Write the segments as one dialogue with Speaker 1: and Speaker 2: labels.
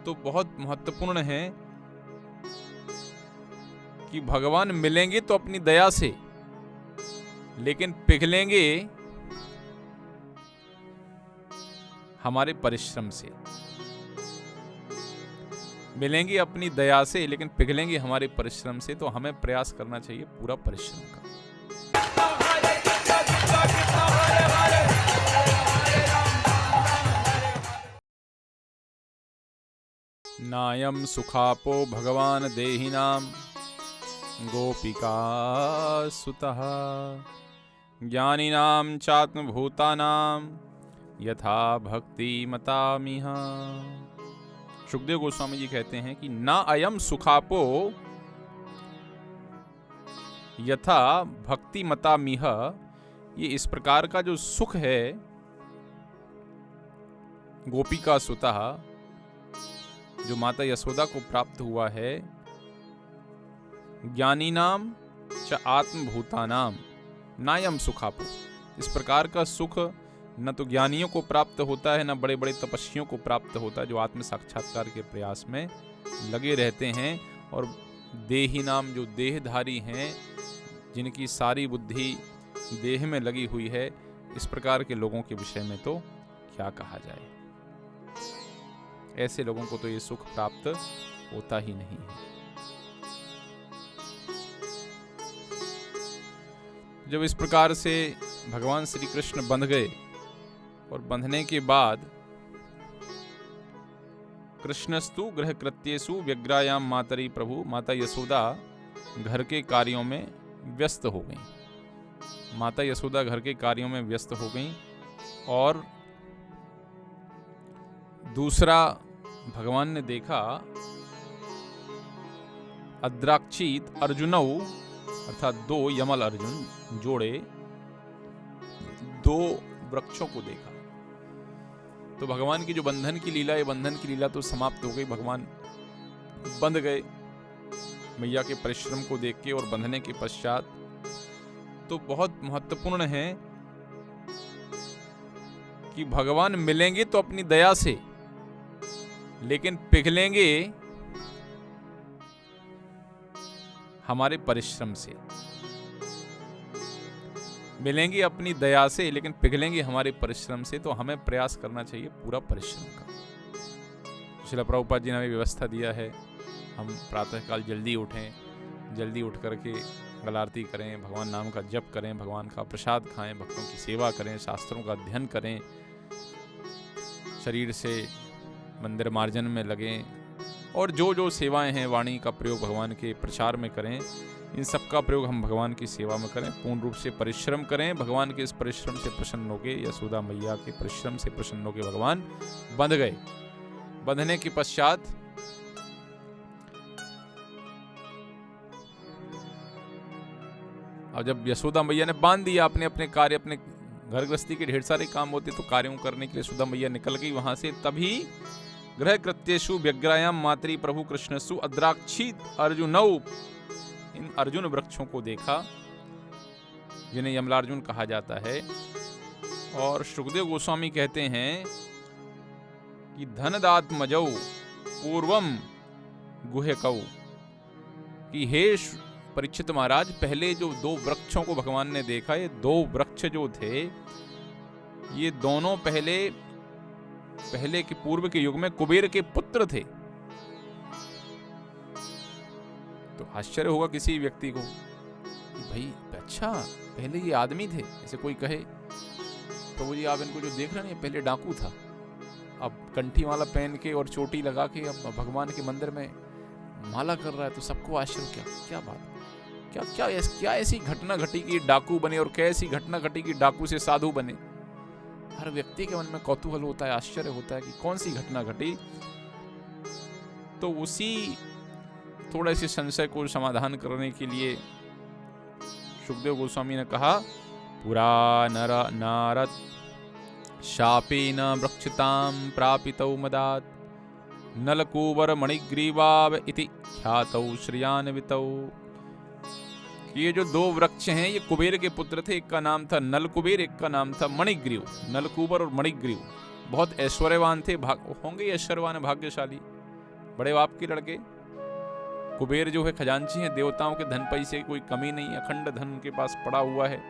Speaker 1: तो बहुत महत्वपूर्ण है कि भगवान मिलेंगे तो अपनी दया से, लेकिन पिघलेंगे हमारे परिश्रम से। मिलेंगे अपनी दया से, लेकिन पिघलेंगे हमारे परिश्रम से। तो हमें प्रयास करना चाहिए पूरा परिश्रम का। नायम सुखापो भगवान देहिनाम गोपिका सुतः ज्ञानिनां चात्मभूतानां यथा भक्ति मतामिह। सुखदेव गोस्वामी जी कहते हैं कि ना अयम सुखापो यथा भक्ति मतामिह, ये इस प्रकार का जो सुख है गोपिका सुतः, जो माता यशोदा को प्राप्त हुआ है, ज्ञानीनाम च आत्मभूतानाम नायम सुखापो, इस प्रकार का सुख न तो ज्ञानियों को प्राप्त होता है, न बड़े बड़े तपस्वियों को प्राप्त होता है, जो आत्म साक्षात्कार के प्रयास में लगे रहते हैं। और देही नाम, जो देहधारी हैं, जिनकी सारी बुद्धि देह में लगी हुई है, इस प्रकार के लोगों के विषय में तो क्या कहा जाए। ऐसे लोगों को तो ये सुख प्राप्त होता ही नहीं है। जब इस प्रकार से भगवान श्री कृष्ण बंध गए, और बंधने के बाद कृष्णस्तु गृह कृत्येषु व्यग्रायाम मातरी प्रभु, माता यशोदा घर के कार्यों में व्यस्त हो गईं। माता यशोदा घर के कार्यों में व्यस्त हो गईं। और दूसरा भगवान ने देखा अद्राक्षित अर्जुनौ, अर्थात दो यमल अर्जुन जोड़े, दो वृक्षों को देखा। तो भगवान की जो बंधन की लीला, ये बंधन की लीला तो समाप्त हो गई। भगवान बंध गए मैया के परिश्रम को देख के। और बंधने के पश्चात तो बहुत महत्वपूर्ण है कि भगवान मिलेंगे तो अपनी दया से, लेकिन पिघलेंगे हमारे परिश्रम से। मिलेंगे अपनी दया से, लेकिन पिघलेंगे हमारे परिश्रम से। तो हमें प्रयास करना चाहिए पूरा परिश्रम का। श्रील प्रभुपाद जी ने हमें व्यवस्था दिया है, हम प्रातःकाल जल्दी उठें, जल्दी उठ करके मंगल आरती करें, भगवान नाम का जप करें, भगवान का प्रसाद खाएं, भक्तों की सेवा करें, शास्त्रों का अध्ययन करें, शरीर से मंदिर मार्जन में लगें, और जो जो सेवाएं हैं वाणी का प्रयोग भगवान के प्रचार में करें। इन सब का प्रयोग हम भगवान की सेवा में करें। पूर्ण रूप से परिश्रम करें। भगवान के इस परिश्रम से प्रसन्न होके, यशोदा मैया के परिश्रम से प्रसन्न होके भगवान बंध गए। बंधने के पश्चात अब जब यशोदा मैया ने बांध दिया, अपने अपने कार्य, अपने घर गृहस्थी के ढेर सारे काम होते, तो कार्यों करने के लिए यशोदा मैया निकल गई वहां से। तभी गृह कृत्येषु व्यग्रायाम मातरी प्रभु कृष्णसु अद्राक्षित अर्जुनौ, इन अर्जुन वृक्षों को देखा, जिन्हें यमलार्जुन कहा जाता है। और सुखदेव गोस्वामी कहते हैं कि धनदात्मजौ पूर्वम गुह्यकौ, कि हे परीक्षित महाराज, पहले जो दो वृक्षों को भगवान ने देखा, ये दो वृक्ष जो थे, ये दोनों पहले के पूर्व के युग में कुबेर के पुत्र थे। तो आश्चर्य होगा किसी व्यक्ति को कि भाई अच्छा, पहले ये आदमी थे। ऐसे कोई कहे प्रभु जी आप इनको जो देख रहे हैं, पहले डाकू था, अब कंठी माला पहन के और चोटी लगा के अब भगवान के मंदिर में माला कर रहा है। तो सबको आश्चर्य, क्या बात, क्या ऐसी घटना घटी कि डाकू बने, और कैसी घटना घटी कि डाकू से साधु बने। हर व्यक्ति के मन में कौतूहल होता है, आश्चर्य होता है कि कौन सी घटना घटी। तो उसी थोड़े से संशय को समाधान करने के लिए सुखदेव गोस्वामी ने कहा, पुरा नारद शापेन वृक्षतां प्रापितौ मदात् नलकूबर मणिग्रीवाव इति ख्यातौ श्रियान्वितौ। ये जो दो वृक्ष हैं, ये कुबेर के पुत्र थे। एक का नाम था नलकुबेर, एक का नाम था मणिग्रीव। नलकूबर और मणिग्रीव बहुत ऐश्वर्यवान थे, होंगे ऐश्वर्यवान, भाग्यशाली। बड़े बाप के लड़के। कुबेर जो है खजांची हैं, देवताओं के धन पैसे की कोई कमी नहीं है, अखंड धन उनके पास पड़ा हुआ है।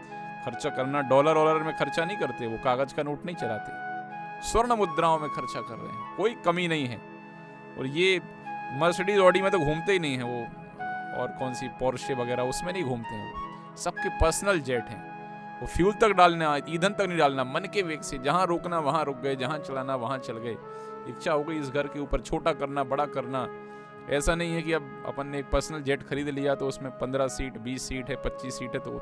Speaker 1: खर्चा करना, डॉलर वॉलर में खर्चा नहीं करते, वो कागज का नोट नहीं चलाते, स्वर्ण मुद्राओं में खर्चा कर रहे हैं, कोई कमी नहीं है। और ये मर्सिडीज ऑडी में तो घूमते ही नहीं है वो, और कौन सी पोर्शे वगैरह उसमें नहीं घूमते हैं वो, सबके पर्सनल जेट हैं। वो फ्यूल तक डालना, ईंधन तक नहीं डालना, मन के वेग से जहाँ रोकना वहाँ रुक गए, जहाँ चलाना वहाँ चल गए। इच्छा हो गई इस घर के ऊपर छोटा करना, बड़ा करना। ऐसा नहीं है कि अब अपन ने एक पर्सनल जेट खरीद लिया तो उसमें 15 सीट 20 सीट है, 25 सीट है, तो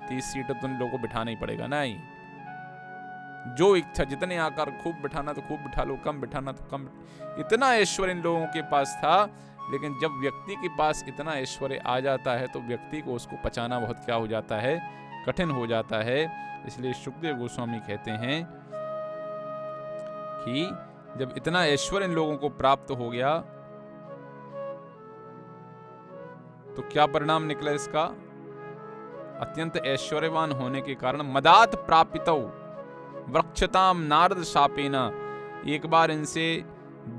Speaker 1: 30 सीट है तो उन लोगों को बिठाना ही पड़ेगा। नहीं, जो इच्छा, जितने आकार, खूब बिठाना तो खूब बिठा लो, कम बिठाना तो कम। इतना ऐश्वर्य इन लोगों के पास था। लेकिन जब व्यक्ति के पास इतना ऐश्वर्य आ जाता है तो व्यक्ति को उसको पचाना बहुत क्या हो जाता है, कठिन हो जाता है। इसलिए सुखदेव गोस्वामी कहते हैं कि जब इतना ऐश्वर्य इन लोगों को प्राप्त हो गया तो क्या परिणाम निकला इसका? अत्यंत ऐश्वर्यवान होने के कारण मदात प्रापितौ वृक्षताम नारद शापेना, एक बार इनसे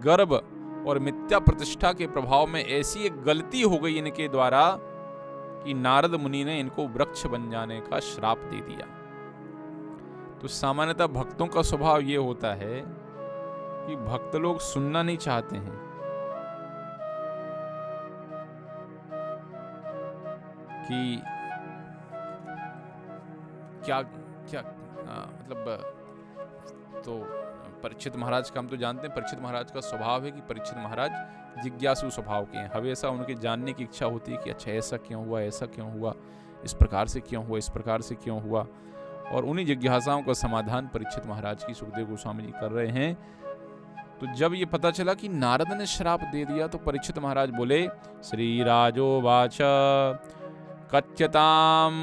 Speaker 1: गर्व और मिथ्या प्रतिष्ठा के प्रभाव में ऐसी एक गलती हो गई इनके द्वारा कि नारद मुनि ने इनको वृक्ष बन जाने का श्राप दे दिया। तो सामान्यतः भक्तों का स्वभाव ये होता है कि भक्त लोग सुनना नहीं चाहते हैं, कि क्या क्या मतलब। तो परीक्षित महाराज का हम तो जानते हैं, परीक्षित महाराज का स्वभाव है कि परीक्षित महाराज जिज्ञासु स्वभाव के हैं। हमेशा उनके जानने की इच्छा होती है कि अच्छा ऐसा क्यों हुआ, ऐसा क्यों हुआ, इस प्रकार से क्यों हुआ, इस प्रकार से क्यों हुआ। और उन्हीं जिज्ञासाओं का समाधान परीक्षित महाराज की सुखदेव गोस्वामी जी कर रहे हैं। तो जब ये पता चला कि नारद ने श्राप दे दिया तो परीक्षित महाराज बोले, श्री राजो वाच कथ्यताम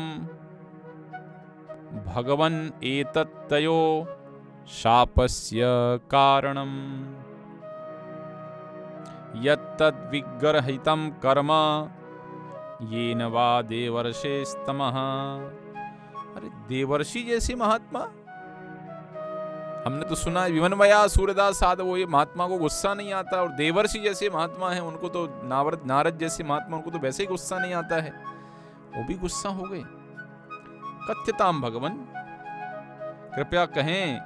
Speaker 1: भगवन एतत्तयो शापस्य कारणम यत्तद्विग्रहितं कर्म येन वा देवर्षेस्तमः। अरे देवर्षि जैसे महात्मा, हमने तो सुना है विमनमया सूर्यदास साधवो, ये महात्मा को गुस्सा नहीं आता। और देवर्षि जैसे महात्मा हैं उनको तो, नारद जैसे महात्मा उनको तो वैसे ही गुस्सा नहीं आता है, वो भी गुस्सा हो गए। कथ्यताम भगवन, कृपया कहें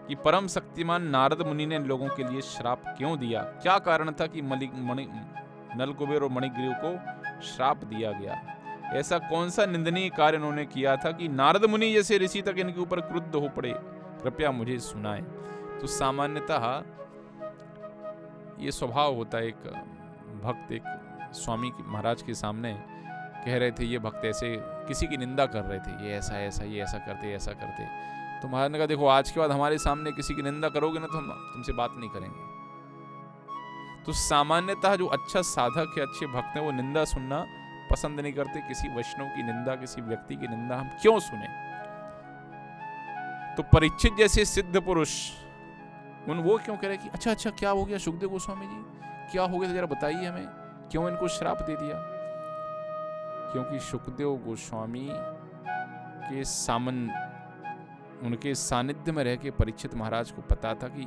Speaker 1: कि परम शक्तिमान नारद मुनि ने इन लोगों के लिए श्राप क्यों दिया, क्या कारण था कि नल कुबेर और मणिग्रीव को श्राप दिया गया। ऐसा कौन सा निंदनीय कार्य इन्होंने किया था कि नारद मुनि जैसे ऋषि तक इनके ऊपर क्रुद्ध हो पड़े, कृपया मुझे सुनाएं। तो सामान्यतः ये स्वभाव होता है, एक भक्त एक स्वामी महाराज के सामने कह रहे थे, ये भक्त ऐसे किसी की निंदा कर रहे थे, ये ऐसा ऐसा, ये ऐसा करते, ऐसा करते। तो महाराज ने कहा, देखो आज के बाद हमारे सामने किसी की निंदा करोगे ना तो हम तुमसे बात नहीं करेंगे। तो सामान्यतः जो अच्छा साधक है, अच्छे भक्त हैं, वो निंदा सुनना पसंद नहीं करते। किसी वैष्णव की निंदा, किसी व्यक्ति की निंदा हम क्यों सुने। तो परीक्षित जैसे सिद्ध पुरुष वो क्यों कह रहे कि अच्छा अच्छा क्या हो गया सुखदेव गोस्वामी जी, क्या हो गया, तो जरा बताइए हमें, क्यों इनको श्राप दे दिया। क्योंकि सुखदेव गोस्वामी के उनके सानिध्य में रह के परीक्षित महाराज को पता था कि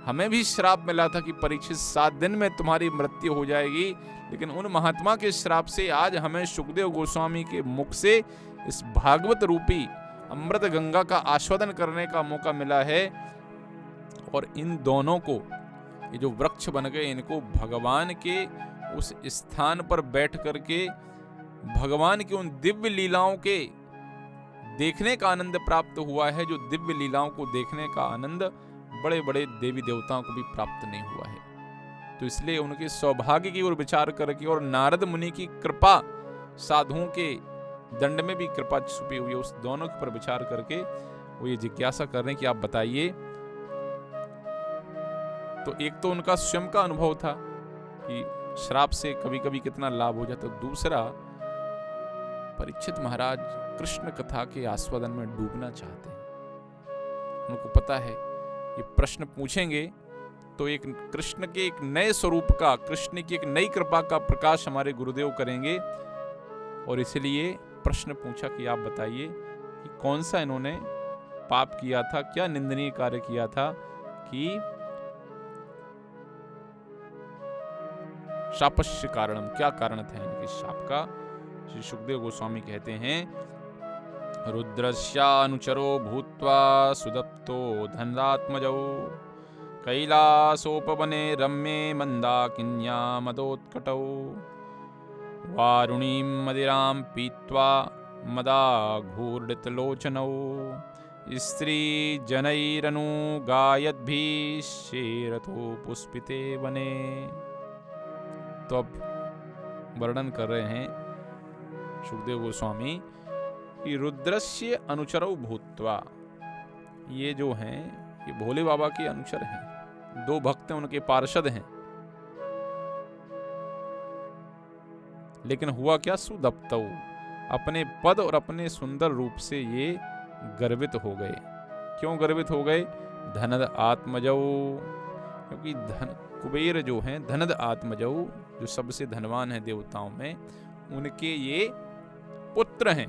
Speaker 1: हमें भी श्राप मिला था कि परीक्षित 7 दिन में तुम्हारी मृत्यु हो जाएगी, लेकिन उन महात्मा के श्राप से आज हमें सुखदेव गोस्वामी के मुख से इस भागवत रूपी अमृत गंगा का आस्वादन करने का मौका मिला है। और इन दोनों को, ये जो वृक्ष बन गए, इनको भगवान के उस स्थान पर बैठ करके भगवान की उन दिव्य लीलाओं के देखने का आनंद प्राप्त हुआ है, जो दिव्य लीलाओं को देखने का आनंद बड़े बड़े देवी देवताओं को भी प्राप्त नहीं हुआ है। तो इसलिए उनके सौभाग्य की ओर विचार करके और नारद मुनि की कृपा, साधुओं के दंड में भी कृपा छुपी हुई है, उस दोनों के पर विचार करके वो ये जिज्ञासा कर रहे हैं कि आप बताइए। तो एक तो उनका स्वयं का अनुभव था कि श्राप से कभी कभी कितना लाभ हो जाता, दूसरा परीक्षित महाराज कृष्ण कथा के आस्वादन में डूबना चाहते हैं। उनको पता है ये प्रश्न पूछेंगे तो एक कृष्ण के एक नए स्वरूप का, कृष्ण की एक नई कृपा का प्रकाश हमारे गुरुदेव करेंगे। और इसलिए प्रश्न पूछा कि आप बताइए कि कौन सा इन्होंने पाप किया था, क्या निंदनीय कार्य किया था कि शापस्य कारणम, क्या कारण था इनके शाप का? श्री सुखदेव गोस्वामी कहते हैं, रुद्रस्यानुचरो भूत्वा सुदप्तो धनदात्मजौ कैलासोपवने रम्ये मंदाकिन्या मदोत्कटौ वारुणीं मदिरां पीत्वा मदाघूर्णितलोचनौ स्त्रीजनैरनुगायद्भिः शेरतो पुष्पिते वने। तो अब वर्णन कर रहे हैं सुखदेव गोस्वामी कि रुद्रस्य अनुचरौ भूत्वा, ये जो हैं ये भोले बाबा के अनुचर हैं, दो भक्त हैं, उनके पार्षद हैं। लेकिन हुआ क्या? सुदप्तौ, अपने पद और अपने सुंदर रूप से ये गर्वित हो गए। क्यों गर्वित हो गए? धनद आत्मजौ, क्योंकि कुबेर जो हैं धनद आत्मजौ, जो सबसे धनवान है देवताओं में, उनके ये पुत्र हैं।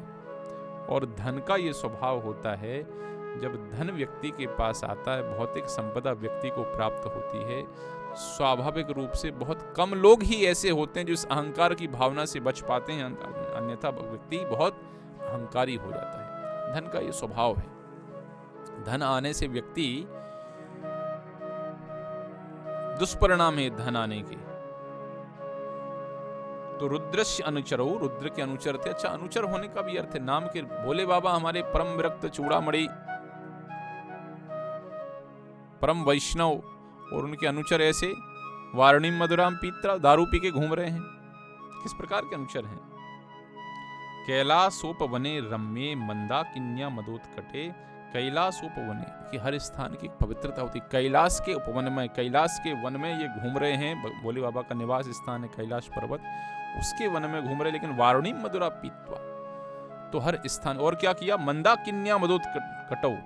Speaker 1: और धन का ये स्वभाव होता है, जब धन व्यक्ति के पास आता है, भौतिक संपदा व्यक्ति को प्राप्त होती है, स्वाभाविक रूप से बहुत कम लोग ही ऐसे होते हैं जो इस अहंकार की भावना से बच पाते हैं, अन्यथा व्यक्ति बहुत अहंकारी हो जाता है। धन का ये स्वभाव है। धन आने से व्यक्ति, दुष्परिणाम है धन आने के। तो रुद्रस्य अनुचरो, रुद्र के अनुचर थे। अच्छा, अनुचर होने का भी अर्थ है, नाम के भोले बाबा हमारे परम विरक्त चूड़ामणि, परम वैष्णव, और उनके अनुचर ऐसे वारुणी मधुराम पीत्रा, दारू पी के घूम रहे हैं। किस प्रकार के अनुचर हैं? कैलासोपवने रम्ये मंदाकिन्या मदोत्कटे, कैलासोपवने कि हर स्थान की पवित्रता होती। कैलाश के उपवन में, कैलाश के वन में ये घूम रहे हैं। भोले बाबा का निवास स्थान है कैलाश पर्वत, उसके वन में घूम रहे। लेकिन वारुणी मधुरा पीत्वा, तो हर स्थान। और क्या किया? मंदाकिन्या मदोत्कटौ,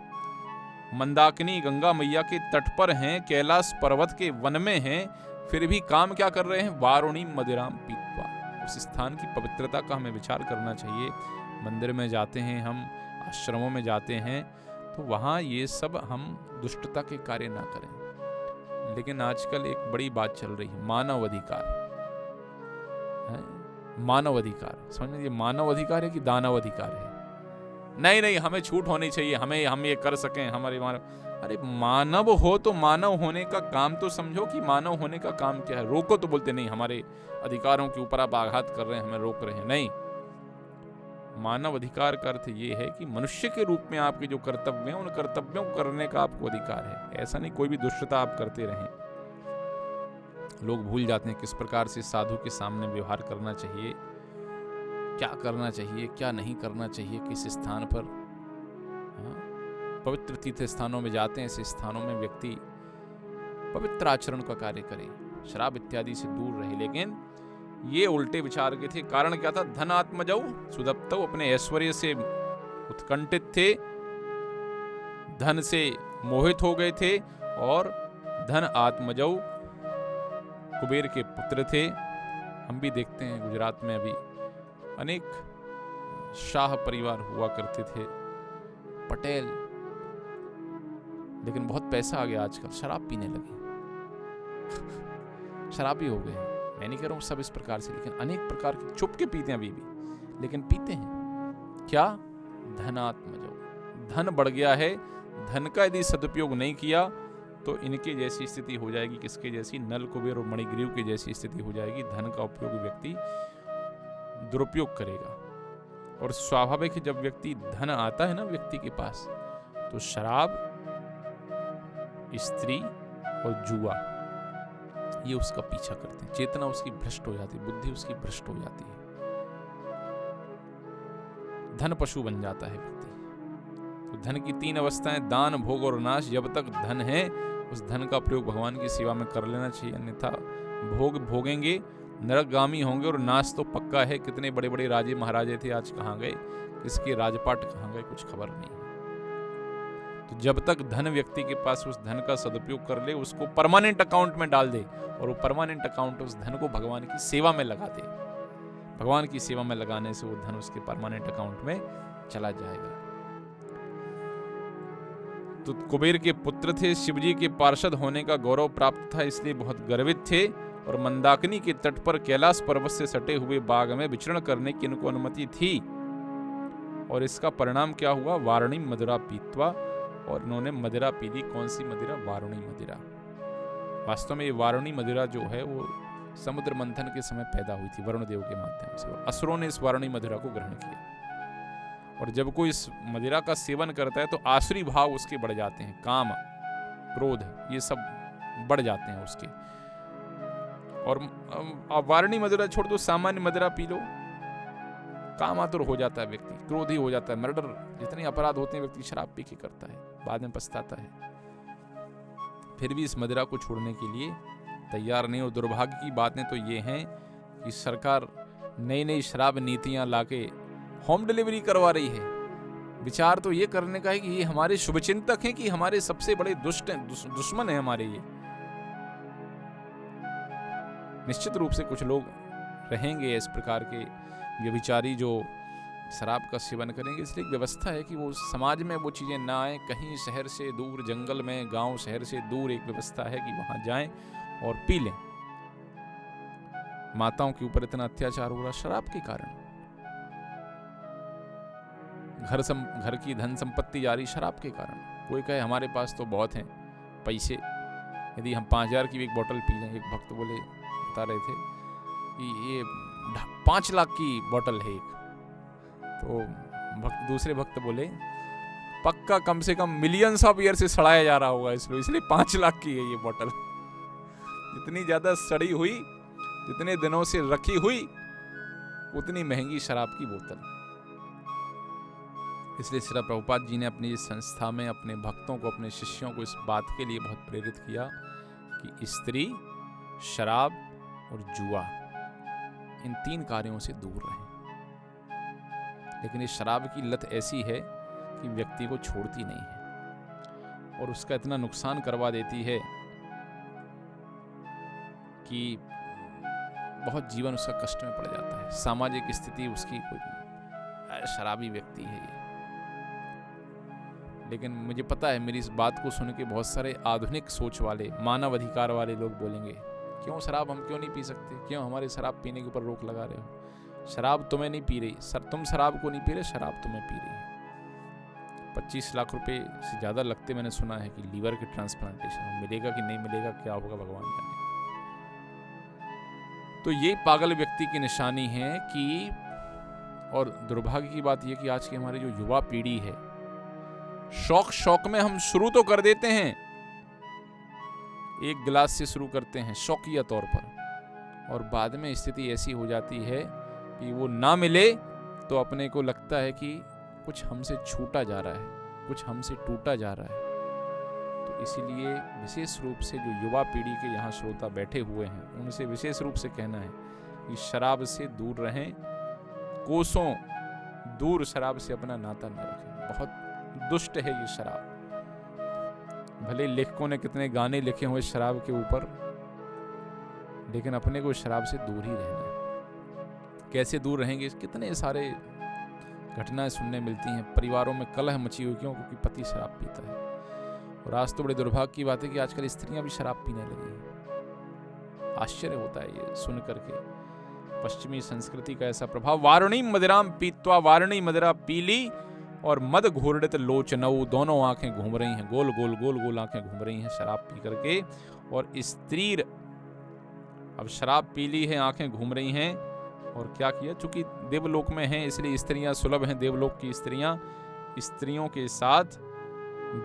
Speaker 1: मंदाकिनी गंगा मैया के तट पर हैं, कैलाश पर्वत के वन में हैं, फिर भी काम क्या कर रहे हैं? वारुणी मदिराम पीत्वा। उस स्थान की पवित्रता का हमें विचार करना चाहिए। मंदिर में जाते हैं हम, आश्रमों में जाते हैं, तो वहाँ ये सब हम दुष्टता के कार्य ना करें। लेकिन आजकल एक बड़ी बात चल रही है, मानव अधिकार। मानव अधिकार, समझ में, ये मानव अधिकार है कि दानव अधिकार है? नहीं नहीं, हमें छूट होनी चाहिए, हम ये कर सकें, हमारे मानव। अरे मानव हो तो मानव होने का काम तो समझो कि मानव होने का काम क्या है। रोको तो बोलते नहीं, हमारे अधिकारों के ऊपर आप आघात कर रहे हैं, हमें रोक रहे हैं। नहीं, मानव अधिकार का अर्थ ये है कि मनुष्य के रूप में आपके जो कर्तव्य हैं, उन कर्तव्यों को करने का आपको अधिकार है। ऐसा नहीं कोई भी दुष्टता आप करते रहें। लोग भूल जाते हैं किस प्रकार से साधु के सामने व्यवहार करना चाहिए, क्या करना चाहिए, क्या नहीं करना चाहिए, किस स्थान पर। पवित्र तीर्थ स्थानों में जाते हैं, ऐसे स्थानों में व्यक्ति पवित्र आचरण का कार्य करे, शराब इत्यादि से दूर रहे। लेकिन ये उल्टे विचार के थे। कारण क्या था? धन आत्मजौ सुदप्तौ, अपने ऐश्वर्य से उत्कंठित थे, धन से मोहित हो गए थे, और धन आत्मजौ कुबेर के पुत्र थे। हम भी देखते हैं गुजरात में अभी अनेक शाह परिवार हुआ करते थे, पटेल, लेकिन बहुत पैसा आ गया आजकल, शराब पीने लगे, शराबी हो गए। मैं नहीं कह रहा हूँ सब इस प्रकार से, लेकिन अनेक प्रकार के चुप के पीते हैं अभी भी, लेकिन पीते हैं। क्या? धनात्मजौ, धन बढ़ गया है। धन का यदि सदुपयोग नहीं किया तो इनके जैसी स्थिति हो जाएगी। किसके जैसी? नल कुबेर और मणिग्रीव की जैसी स्थिति हो जाएगी। धन का उपयोग व्यक्ति दुरुपयोग करेगा। और स्वाभाविक है, जब व्यक्ति धन आता है ना व्यक्ति के पास, तो शराब, स्त्री और जुआ ये उसका पीछा करते हैं। चेतना उसकी भ्रष्ट हो जाती है, बुद्धि उसकी भ्रष्ट हो जाती है, धन पशु बन जाता है व्यक्ति। तो धन की 3 अवस्थाएं, दान, भोग और नाश। जब तक धन है उस धन का प्रयोग भगवान की सेवा में कर लेना चाहिए, अन्यथा भोग भोगेंगे, नरकगामी होंगे, और नाश तो पक्का है। कितने बड़े बड़े राजे महाराजे थे, आज कहाँ गए? किसके राजपाट कहाँ गए? कुछ खबर नहीं। तो जब तक धन व्यक्ति के पास, उस धन का सदुपयोग कर ले, उसको परमानेंट अकाउंट में डाल दे, और वो परमानेंट अकाउंट उस धन को भगवान की सेवा में लगा दे। भगवान की सेवा में लगाने से वो धन उसके परमानेंट अकाउंट में चला जाएगा। तो कुबेर के पुत्र थे, शिवजी के पार्षद होने का गौरव प्राप्त था, इसलिए बहुत गर्वित थे, और मंदाकिनी के तट पर कैलाश पर्वत से सटे हुए बाग में विचरण करने की इनको अनुमति थी। और इसका परिणाम क्या हुआ? वारुणी मदिरा पीत्वा, और इन्होंने मदिरा पी ली। कौन सी मदिरा? वारुणी मदिरा। वास्तव में ये वारुणी मदिरा जो है वो समुद्र मंथन के समय पैदा हुई थी वरुण देव के माध्यम से। असुरों ने इस वारुणी मदिरा को ग्रहण किया। और जब कोई इस मदिरा का सेवन करता है तो आसुरी भाव उसके बढ़ जाते हैं, काम, क्रोध, ये सब बढ़ जाते हैं उसके। और आप वारुणी मदिरा छोड़ दो, सामान्य मदिरा पी लो, कामातुर हो जाता है व्यक्ति, क्रोधी हो जाता है, मर्डर, जितने अपराध होते हैं व्यक्ति शराब पी के करता है, बाद में पछताता है। फिर भी इस मदिरा को छोड़ने के लिए तैयार नहीं। और दुर्भाग्य की बातें तो ये हैं कि सरकार नई नई शराब नीतियां लाके होम डिलीवरी करवा रही है। विचार तो ये करने का है कि ये हमारे शुभचिंतक हैं कि हमारे सबसे बड़े दुश्मन हैं हमारे ये। निश्चित रूप से कुछ लोग रहेंगे इस प्रकार के व्यभिचारी जो शराब का सेवन करेंगे, इसलिए एक व्यवस्था है कि वो समाज में वो चीज़ें ना आए। कहीं शहर से दूर, जंगल में, गांव शहर से दूर एक व्यवस्था है कि वहां जाएं और पी लें। माताओं के ऊपर इतना अत्याचार हो रहा शराब के कारण। घर की धन संपत्ति जा रही शराब के कारण। कोई कहे हमारे पास तो बहुत हैं पैसे, यदि हम 5,000 की एक बोतल पी लें। एक भक्त बोले, बता रहे थे कि ये 5 लाख की बोतल है एक। तो दूसरे भक्त बोले पक्का कम से कम मिलियंस ऑफ ईयर से सड़ाया जा रहा होगा इसलिए 5 लाख की है ये बोतल। जितनी ज्यादा सड़ी हुई, जितने दिनों से रखी हुई, उतनी महंगी शराब की बोतल। इसलिए श्री प्रभुपाद जी ने अपनी इस संस्था में अपने भक्तों को, अपने शिष्यों को इस बात के लिए बहुत प्रेरित किया कि स्त्री, शराब और जुआ, इन 3 कार्यों से दूर रहें। लेकिन इस शराब की लत ऐसी है कि व्यक्ति को छोड़ती नहीं है और उसका इतना नुकसान करवा देती है कि बहुत जीवन उसका कष्ट में पड़ जाता है। सामाजिक स्थिति उसकी कोई शराबी व्यक्ति है ये। लेकिन मुझे पता है, मेरी इस बात को सुन के बहुत सारे आधुनिक सोच वाले, मानव अधिकार वाले लोग बोलेंगे क्यों शराब हम क्यों नहीं पी सकते, क्यों हमारे शराब पीने के ऊपर रोक लगा रहे हो। शराब तुम्हें नहीं पी रही, तुम शराब को नहीं पी रहे, शराब तुम्हें पी रही है। 25 लाख रुपए से ज़्यादा लगते मैंने सुना है कि लीवर के ट्रांसप्लांटेशन में। मिलेगा कि नहीं मिलेगा, क्या होगा भगवान जाने। तो ये पागल व्यक्ति की निशानी है कि, और दुर्भाग्य की बात यह कि आज की हमारी जो युवा पीढ़ी है, शौक में हम शुरू तो कर देते हैं, एक गिलास से शुरू करते हैं शौकिया तौर पर, और बाद में स्थिति ऐसी हो जाती है कि वो ना मिले तो अपने को लगता है कि कुछ हमसे छूटा जा रहा है, कुछ हमसे टूटा जा रहा है। तो इसीलिए विशेष रूप से जो युवा पीढ़ी के यहाँ श्रोता बैठे हुए हैं, उनसे विशेष रूप से कहना है कि शराब से दूर रहें, कोसों दूर शराब से अपना नाता न रखें। बहुत दुष्ट है ये शराब। भले लेखकों ने कितने गाने लिखे हुए शराब के ऊपर, लेकिन अपने को शराब से दूर ही रहना है। कैसे दूर रहेंगे? कितने सारे घटनाएं सुनने मिलती हैं, परिवारों में कलह मची हुई, क्यों? क्योंकि पति शराब पीता है। और आज तो बड़े दुर्भाग्य की बात है कि आजकल स्त्रियां भी शराब पीने लगी हैं। आश्चर्य होता है ये सुन करके। पश्चिमी संस्कृति का ऐसा प्रभाव। वारुणी मदिराम पीत्वा, वारुणी मदिरा पी ली और मद घूर्णित लोचनऊ, दोनों आंखें घूम रही हैं, गोल गोल गोल गोल आंखें घूम रही हैं शराब पी करके। और स्त्री अब शराब पी ली है, आंखें घूम रही हैं, और क्या किया? चूंकि देवलोक में हैं इसलिए स्त्रियां सुलभ हैं। देवलोक की स्त्रियों के साथ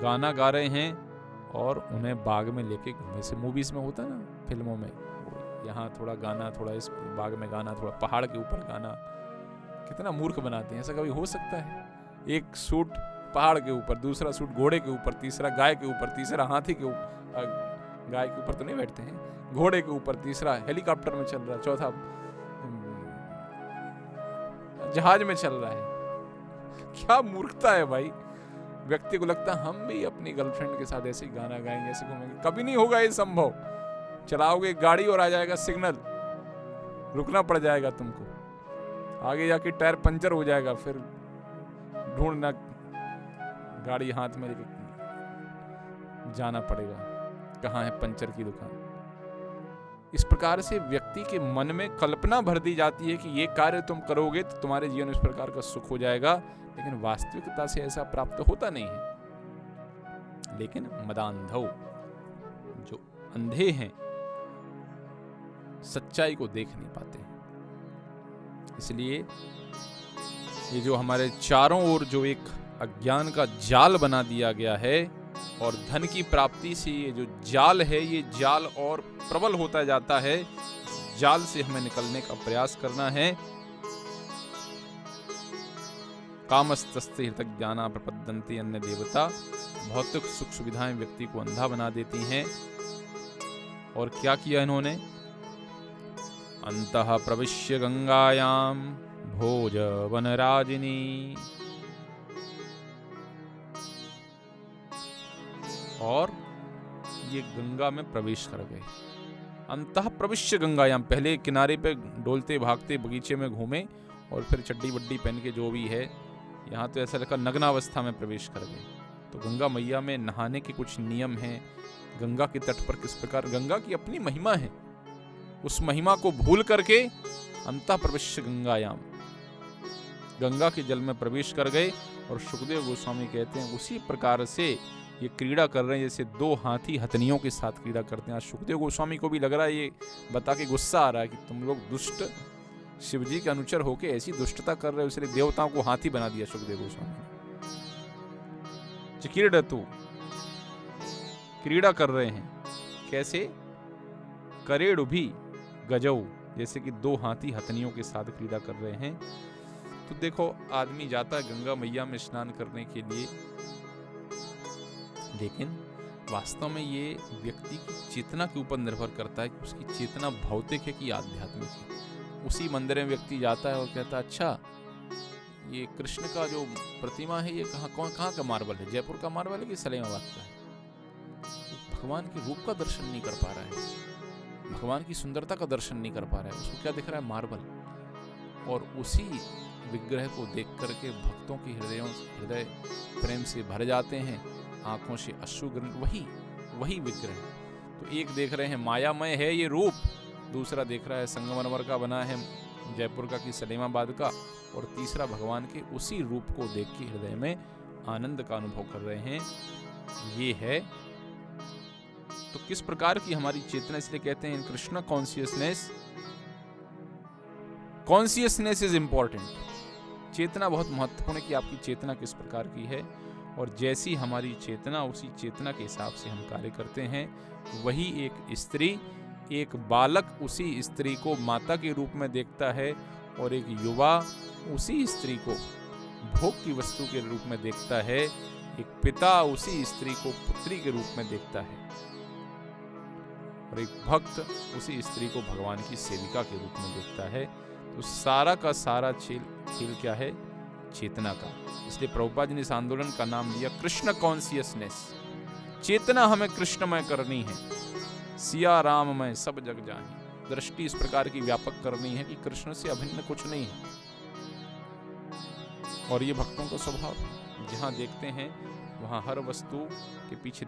Speaker 1: गाना गा रहे हैं और उन्हें बाग में लेके घूमे। से मूवीज में होता है ना, फिल्मों में, यहाँ थोड़ा गाना, थोड़ा इस बाग में गाना, थोड़ा पहाड़ के ऊपर गाना। कितना मूर्ख बनाते हैं। ऐसा कभी हो सकता है? एक सूट पहाड़ के ऊपर, दूसरा सूट घोड़े के ऊपर, तीसरा गाय के ऊपर, तीसरा हाथी के ऊपर, गाय के ऊपर तो नहीं बैठते हैं, घोड़े के ऊपर, तीसरा हेलीकॉप्टर में चल रहा है, चौथा जहाज में चल रहा है। क्या मूर्खता है भाई। व्यक्ति को लगता है हम भी अपनी गर्लफ्रेंड के साथ ऐसे ही गाना गाएंगे, ऐसे घूमेंगे। कभी नहीं होगा ये संभव। चलाओगे गाड़ी और आ जाएगा सिग्नल, रुकना पड़ जाएगा तुमको, आगे जाके टायर पंचर हो जाएगा, फिर ढूंढना, गाड़ी हाथ में लेके जाना पड़ेगा कहाँ है पंचर की दुकान। इस प्रकार से व्यक्ति के मन में कल्पना भर दी जाती है कि ये कार्य तुम करोगे तो तुम्हारे जीवन में इस प्रकार का सुख हो जाएगा, लेकिन वास्तविकता से ऐसा प्राप्त होता नहीं है। लेकिन मदांधौ, जो अंधे हैं, सच्चाई को देख नहीं पाते हैं। इसलिए ये जो हमारे चारों ओर जो एक अज्ञान का जाल बना दिया गया है, और धन की प्राप्ति से ये जो जाल है, ये जाल और प्रबल होता जाता है। जाल से हमें निकलने का प्रयास करना है। कामस्तस्ते हृतज्ञाना प्रपद्यन्ते अन्य देवता। भौतिक सुख सुविधाएं व्यक्ति को अंधा बना देती हैं। और क्या किया इन्होंने? अंतः प्रविश्य गंगायाम भोजवनराजिनी। और ये गंगा में प्रवेश कर गए। अंतः प्रविश्य गंगायाम, पहले किनारे पे डोलते भागते बगीचे में घूमे, और फिर चड्डी वड्डी पहन के जो भी है, यहाँ तो ऐसा लगा नग्नावस्था में प्रवेश कर गए। तो गंगा मैया में नहाने के कुछ नियम हैं। गंगा के तट पर किस प्रकार, गंगा की अपनी महिमा है, उस महिमा को भूल करके अंतः प्रविश्य गंगायाम, गंगा के जल में प्रवेश कर गए। और सुखदेव गोस्वामी कहते हैं उसी प्रकार से ये क्रीड़ा कर रहे हैं जैसे दो हाथी हथनियों के साथ क्रीड़ा करते हैं। आज सुखदेव गोस्वामी को भी लग रहा है, ये बता के गुस्सा आ रहा है कि तुम लोग दुष्ट शिवजी के अनुचर होके ऐसी दुष्टता कर रहे हो, इसलिए देवताओं को हाथी बना दिया सुखदेव गोस्वामी ने। चिकीर्णतु, क्रीड़ा कर रहे हैं कैसे? करेड़ु भी गजऊ, जैसे कि दो हाथी हथनियों के साथ क्रीड़ा कर रहे हैं। तो देखो, आदमी जाता है गंगा मैया में स्नान करने के लिए, लेकिन वास्तव में ये व्यक्ति की चेतना के ऊपर निर्भर करता है कि उसकी चेतना भौतिक है कि आध्यात्मिक है। उसी मंदिर में व्यक्ति जाता है और कहता है, अच्छा ये कृष्ण का जो प्रतिमा है ये कहाँ का मार्बल है? जयपुर का मार्बल है कि सलेमाबाद का है? भगवान के रूप का दर्शन नहीं कर पा रहा है, भगवान की सुंदरता का दर्शन नहीं कर पा रहा है। उसको क्या दिख रहा है? मार्बल। और उसी विग्रह को देख करके भक्तों के हृदय प्रेम से भर जाते हैं, आंखों से अश्रु वही विग्रह। तो एक देख रहे हैं मायामय है ये रूप, दूसरा देख रहा है संगमरमर का बना है जयपुर का कि सलेमाबाद का, और तीसरा भगवान के उसी रूप को देख के हृदय में आनंद का अनुभव कर रहे हैं। ये है तो किस प्रकार की हमारी चेतना, इसलिए कहते हैं कृष्ण कॉन्शियसनेस इज इंपॉर्टेंट। चेतना बहुत महत्वपूर्ण है कि आपकी चेतना किस प्रकार की है, और जैसी हमारी चेतना, उसी चेतना के हिसाब से हम कार्य करते हैं। वही एक स्त्री, एक बालक उसी स्त्री को माता के रूप में देखता है, और एक युवा उसी स्त्री को भोग की वस्तु के रूप में देखता है। एक पिता उसी स्त्री को पुत्री के रूप में देखता है, और एक भक्त उसी स्त्री को भगवान की सेविका के रूप में देखता है। तो सारा का सारा खेल क्या है? चेतना का। इसलिए प्रभुपाद जी ने इस आंदोलन का नाम दिया कृष्ण कॉन्शियसनेस। चेतना हमें कृष्णमय करनी है, सिया राममय सब जग जानी। दृष्टि इस प्रकार की व्यापक करनी है कि कृष्ण से अभिन्न कुछ नहीं है। और ये भक्तों का स्वभाव है, जहाँ देखते हैं वहाँ हर वस्तु के पीछे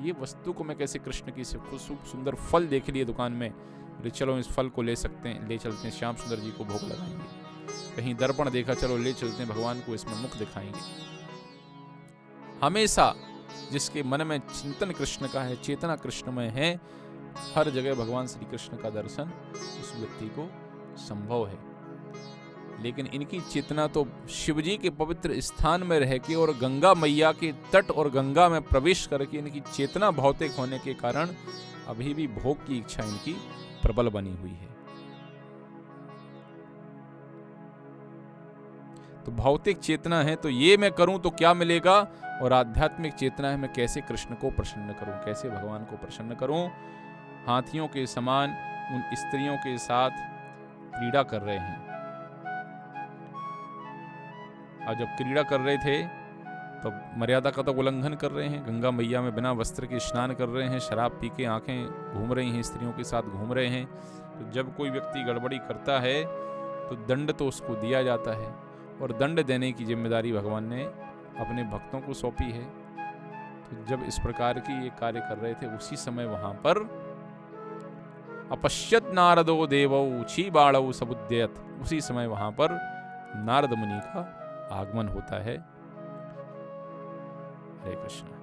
Speaker 1: ये वस्तु को मैं कैसे कृष्ण की खूब सुंदर फल देख लिए दुकान में, अरे चलो इस फल को ले चलते हैं श्याम सुंदर जी को भोग लगाएंगे। कहीं दर्पण देखा, चलो ले चलते हैं भगवान को इसमें मुख दिखाएंगे। हमेशा जिसके मन में चिंतन कृष्ण का है, चेतना कृष्णमय है, हर जगह भगवान श्री कृष्ण का दर्शन उस व्यक्ति को संभव है। लेकिन इनकी चेतना तो शिवजी के पवित्र स्थान में रह के और गंगा मैया के तट और गंगा में प्रवेश करके इनकी चेतना भौतिक होने के कारण अभी भी भोग की इच्छा इनकी प्रबल बनी हुई है। तो भौतिक चेतना है तो ये मैं करूं तो क्या मिलेगा, और आध्यात्मिक चेतना है मैं कैसे कृष्ण को प्रसन्न करूं, कैसे भगवान को प्रसन्न करूं। हाथियों के समान उन स्त्रियों के साथ क्रीड़ा कर रहे हैं। और जब क्रीड़ा कर रहे थे तो मर्यादा का तो उल्लंघन कर रहे हैं, गंगा मैया में बिना वस्त्र के स्नान कर रहे हैं, शराब पी के आंखें घूम रही हैं, स्त्रियों के साथ घूम रहे हैं। तो जब कोई व्यक्ति गड़बड़ी करता है तो दंड तो उसको दिया जाता है, और दंड देने की जिम्मेदारी भगवान ने अपने भक्तों को सौंपी है। तो जब इस प्रकार की ये कार्य कर रहे थे, उसी समय वहां पर अपश्यत नारदो देवौ क्षीबाणौ समुद्यत। उसी समय वहां पर नारद मुनि का आगमन होता है। हरे कृष्ण।